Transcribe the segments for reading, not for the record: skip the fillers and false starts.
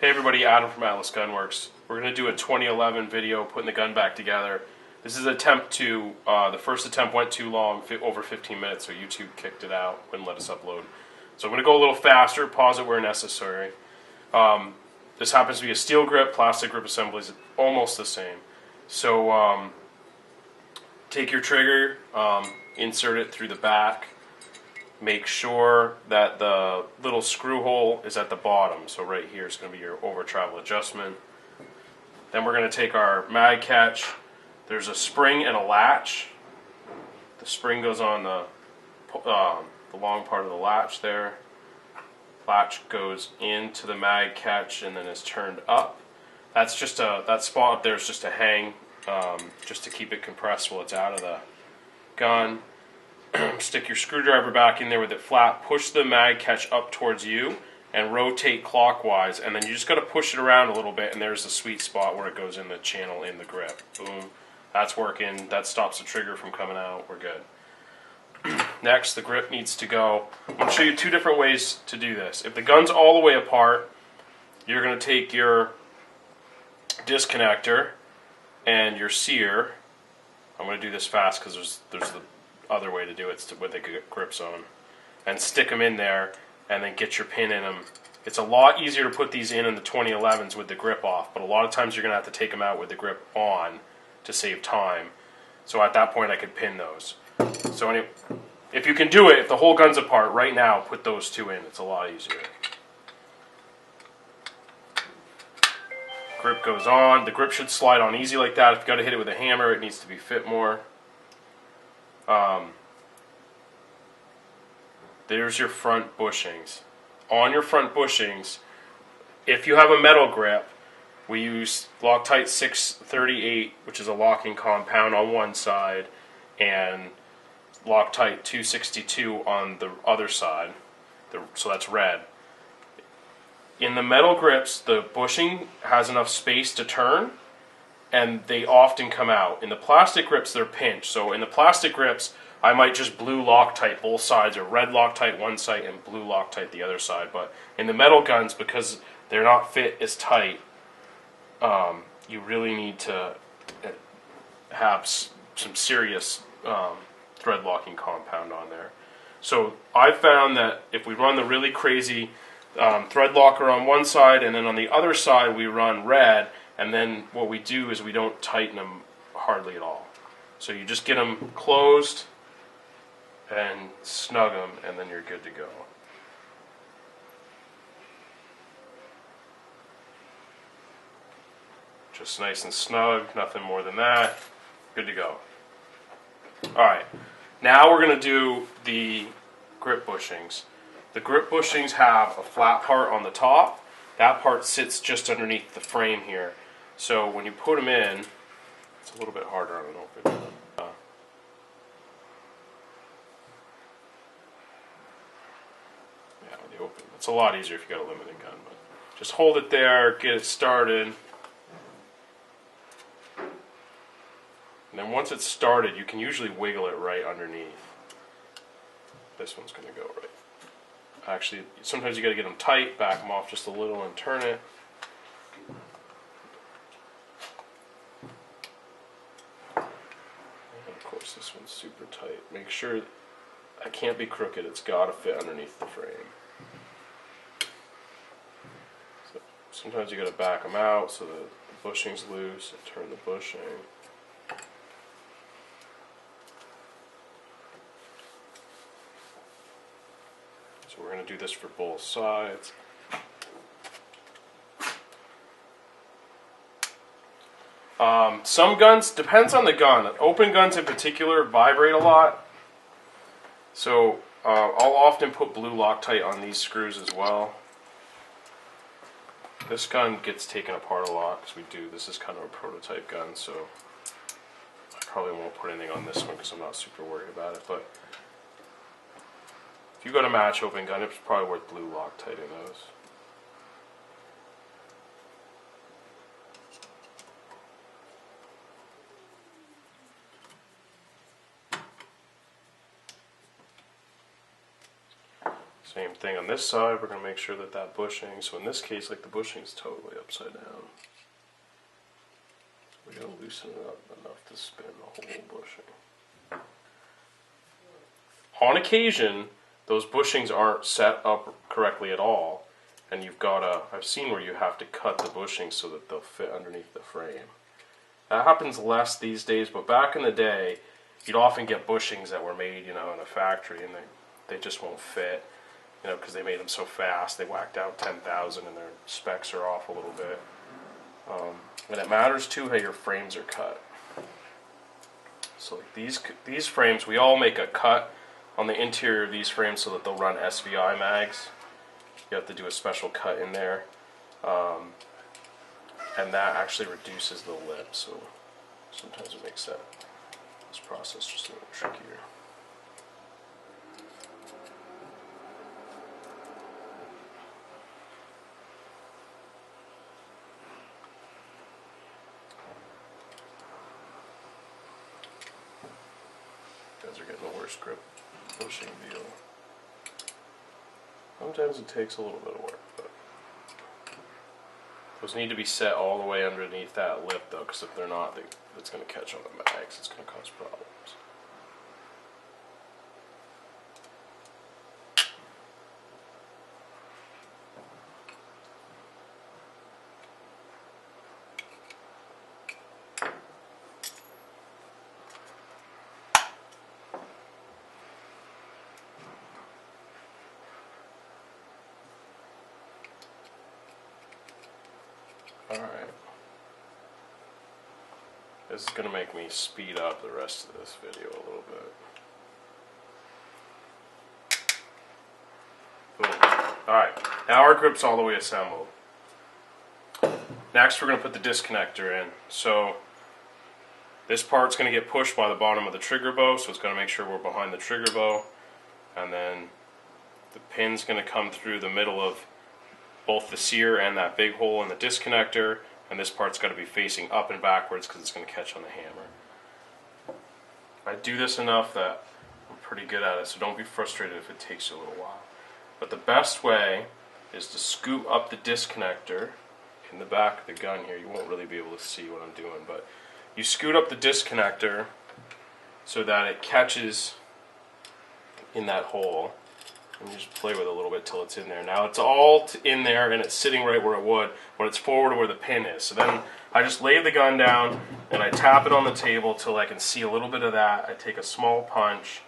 Hey everybody, Adam from Atlas Gunworks. We're going to do a 2011 video putting the gun back together. This is attempt 2. The first attempt went too long, over 15 minutes, so YouTube kicked it out, wouldn't let us upload. So I'm going to go a little faster, pause it where necessary. This happens to be a steel grip, plastic grip assembly is almost the same. So take your trigger, insert it through the back. Make sure that the little screw hole is at the bottom. So right here is going to be your over travel adjustment. Then we're going to take our mag catch. There's a spring and a latch. The spring goes on the long part of the latch there. Latch goes into the mag catch and then is turned up. That's just that spot up there is just a hang, just to keep it compressed while it's out of the gun. Stick your screwdriver back in there with it flat, push the mag catch up towards you, and rotate clockwise, and then you just got to push it around a little bit, and there's the sweet spot where it goes in the channel in the grip. Boom. That's working. That stops the trigger from coming out. We're good. Next, the grip needs to go. I'm going to show you two different ways to do this. If the gun's all the way apart, you're going to take your disconnector and your sear. I'm going to do this fast because there's the other way to do it with the grip zone, and stick them in there and then get your pin in them. It's a lot easier to put these in the 2011s with the grip off, but a lot of times you're going to have to take them out with the grip on to save time. So at that point I could pin those. So anyway, if you can do it, if the whole gun's apart right now, put those two in. It's a lot easier. Grip goes on. The grip should slide on easy like that. If you've got to hit it with a hammer, it needs to be fit more. There's your front bushings. On your front bushings, if you have a metal grip, we use Loctite 638, which is a locking compound on one side, and Loctite 262 on the other side. So that's red. In the metal grips, the bushing has enough space to turn, and they often come out. In the plastic grips, they're pinched. So in the plastic grips, I might just blue Loctite both sides, or red Loctite one side and blue Loctite the other side. But in the metal guns, because they're not fit as tight, you really need to have some serious thread locking compound on there. So I've found that if we run the really crazy thread locker on one side, and then on the other side we run red, and then what we do is we don't tighten them hardly at all. So you just get them closed and snug them, and then you're good to go. Just nice and snug, nothing more than that. Good to go. Alright, now we're going to do the grip bushings. The grip bushings have a flat part on the top. That part sits just underneath the frame here. So when you put them in, it's a little bit harder on an open. Yeah, when you open, it's a lot easier if you got a limited gun. But just hold it there, get it started. And then once it's started, you can usually wiggle it right underneath. This one's going to go right. Actually, sometimes you got to get them tight, back them off just a little, and turn it. And of course, this one's super tight. Make sure that can't be crooked. It's got to fit underneath the frame. So sometimes you got to back them out so the bushing's loose, and turn the bushing. So we're going to do this for both sides. Some guns, depends on the gun. Open guns in particular vibrate a lot. So I'll often put blue Loctite on these screws as well. This gun gets taken apart a lot because this is kind of a prototype gun, so I probably won't put anything on this one because I'm not super worried about it. But if you got a match open gun, it's probably worth blue Loctite in those. Same thing on this side, we're going to make sure that that bushing, so in this case, like the bushing's totally upside down. We're going to loosen it up enough to spin the whole bushing. On occasion, those bushings aren't set up correctly at all, and you've got to, I've seen where you have to cut the bushings so that they'll fit underneath the frame. That happens less these days, but back in the day, you'd often get bushings that were made, in a factory, and they just won't fit, because they made them so fast. They whacked out 10,000, and their specs are off a little bit. And it matters too how your frames are cut. So like these frames, we all make a cut on the interior of these frames so that they'll run SVI mags. You have to do a special cut in there, and that actually reduces the lip. So sometimes it makes this process just a little trickier. Guys are getting the worst grip bushing deal. Sometimes it takes a little bit of work, but those need to be set all the way underneath that lip though, because if they're not, it's going to catch on the mags. It's going to cause problems. Alright. This is going to make me speed up the rest of this video a little bit. Boom. Alright, now our grip's all the way assembled. Next we're going to put the disconnector in. So this part's going to get pushed by the bottom of the trigger bow, so it's going to make sure we're behind the trigger bow. And then the pin's going to come through the middle of both the sear and that big hole in the disconnector, and this part's got to be facing up and backwards because it's going to catch on the hammer. I do this enough that I'm pretty good at it, so don't be frustrated if it takes you a little while. But the best way is to scoop up the disconnector in the back of the gun here. You won't really be able to see what I'm doing, but you scoot up the disconnector so that it catches in that hole. And you just play with it a little bit till it's in there. Now it's all in there and it's sitting right where it would, but it's forward where the pin is. So then I just lay the gun down and I tap it on the table till I can see a little bit of that. I take a small punch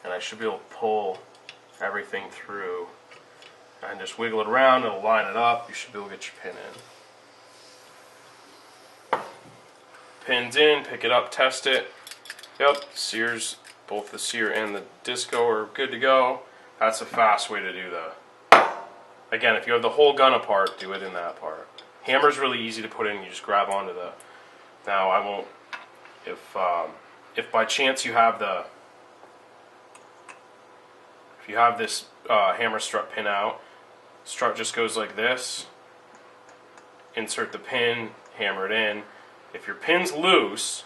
and I should be able to pull everything through and just wiggle it around. It'll line it up. You should be able to get your pin in. Pin's in, pick it up, test it. Yep, sears, both the sear and the disco are good to go. That's a fast way to do that. Again, if you have the whole gun apart, do it in that part. Hammer's really easy to put in. You just grab onto the. Now I won't. If by chance you have the. If you have this hammer strut pin out, strut just goes like this. Insert the pin, hammer it in. If your pin's loose,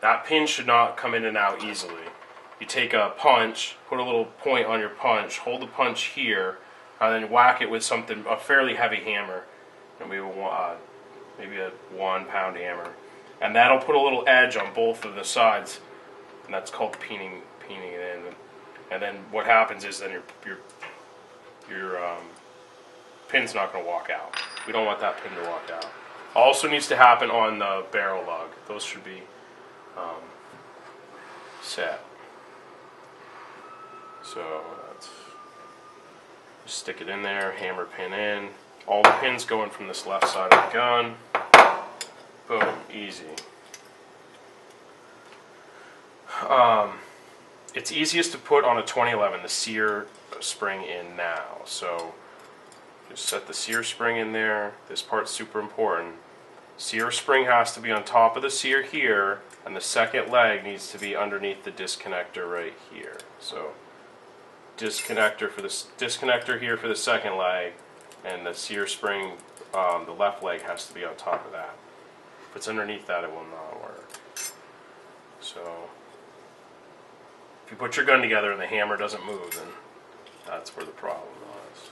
that pin should not come in and out easily. You take a punch, put a little point on your punch, hold the punch here, and then whack it with something, a fairly heavy hammer, and maybe a 1 pound hammer, and that'll put a little edge on both of the sides, and that's called peening it in. And then what happens is then your pin's not going to walk out. We don't want that pin to walk out. Also needs to happen on the barrel lug. Those should be set. So just stick it in there, hammer pin in. All the pins going from this left side of the gun. Boom, easy. It's easiest to put on a 2011 the sear spring in now. So just set the sear spring in there. This part's super important. Sear spring has to be on top of the sear here, and the second leg needs to be underneath the disconnector right here. So disconnector here for the second leg, and the sear spring, the left leg has to be on top of that. If it's underneath that, it will not work. So if you put your gun together and the hammer doesn't move, then That's where the problem lies.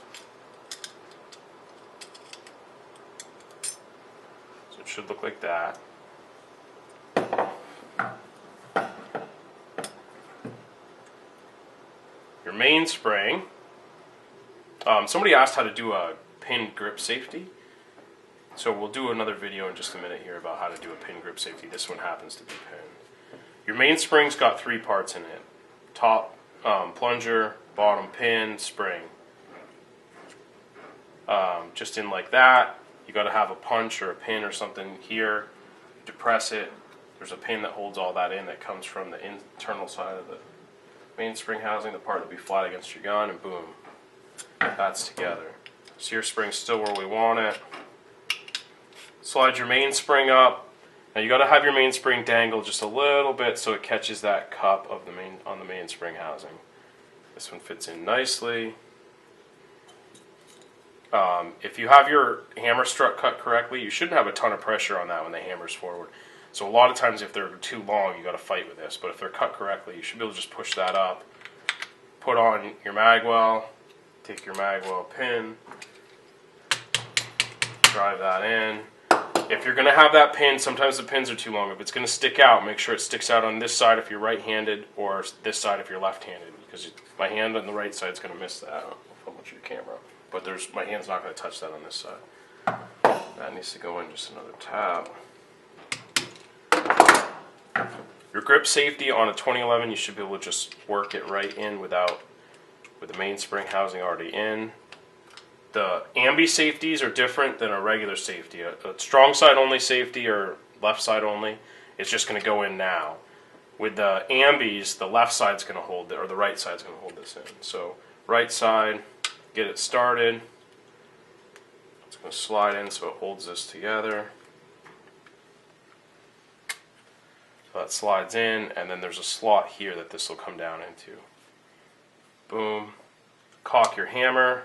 So it should look like that. Your mainspring. Somebody asked how to do a pin grip safety. So we'll do another video in just a minute here about how to do a pin grip safety. This one happens to be pinned. Your mainspring's got 3 parts in it. Top plunger, bottom pin, spring. Just in like that. You got to have a punch or a pin or something here. Depress it. There's a pin that holds all that in that comes from the internal side of the mainspring housing, the part that'll be flat against your gun, and boom. That's together. So your spring's still where we want it. Slide your mainspring up. Now you got to have your mainspring dangle just a little bit so it catches that cup of on the mainspring housing. This one fits in nicely. If you have your hammer strut cut correctly, you shouldn't have a ton of pressure on that when the hammer's forward. So a lot of times if they're too long, you got to fight with this. But if they're cut correctly, you should be able to just push that up. Put on your magwell. Take your magwell pin. Drive that in. If you're going to have that pin, sometimes the pins are too long. If it's going to stick out, make sure it sticks out on this side if you're right-handed or this side if you're left-handed. Because my hand on the right side is going to miss that. I'll film with your camera. But my hand's not going to touch that on this side. That needs to go in just another tab. Your grip safety on a 2011, you should be able to just work it right in with the mainspring housing already in. The ambi safeties are different than a regular safety. A strong side only safety or left side only is just going to go in now. With the ambis, the left side's going to hold it, or the right side's going to hold this in. So right side, get it started. It's going to slide in so it holds this together. So that slides in, and then there's a slot here that this will come down into. Boom. Cock your hammer.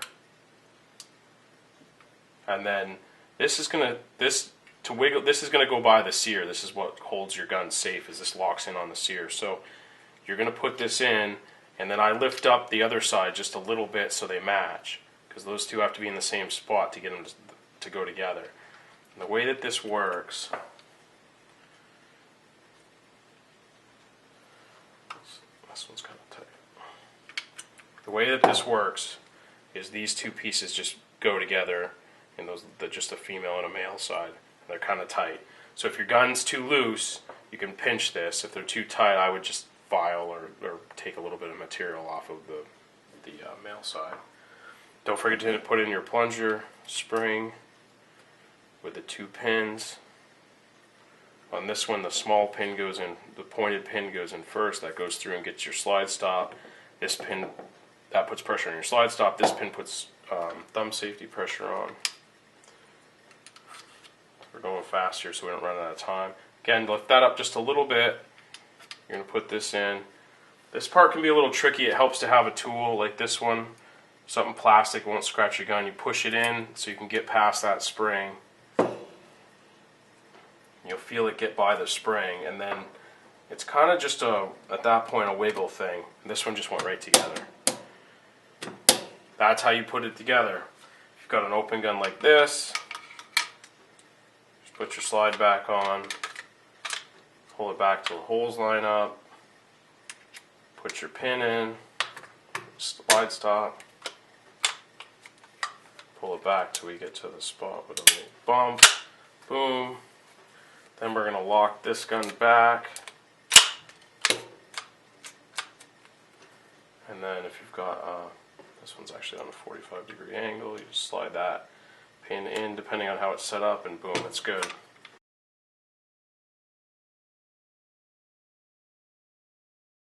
And then this is gonna go by the sear. This is what holds your gun safe, is this locks in on the sear. So you're gonna put this in, and then I lift up the other side just a little bit so they match, because those two have to be in the same spot to get them to go together. And the way that this works, this one's kind of tight. The way that this works is these two pieces just go together. And they're just a female and a male side. They're kind of tight. So if your gun's too loose, you can pinch this. If they're too tight, I would just file or take a little bit of material off of the male side. Don't forget to put in your plunger spring with the 2 pins. On this one, the small pin goes in, the pointed pin goes in first. That goes through and gets your slide stop. This pin, that puts pressure on your slide stop. This pin puts thumb safety pressure on. We're going fast here so we don't run out of time. Again, lift that up just a little bit. You're going to put this in. This part can be a little tricky. It helps to have a tool like this one. Something plastic won't scratch your gun. You push it in so you can get past that spring. You'll feel it get by the spring, and then it's kind of just at that point a wiggle thing. This one just went right together. That's how you put it together. If you've got an open gun like this, just put your slide back on, pull it back till the holes line up, put your pin in, slide stop, pull it back till we get to the spot with a little bump, boom. Then we're going to lock this gun back. And then if you've got, this one's actually on a 45-degree angle, you just slide that pin in depending on how it's set up, and boom, it's good.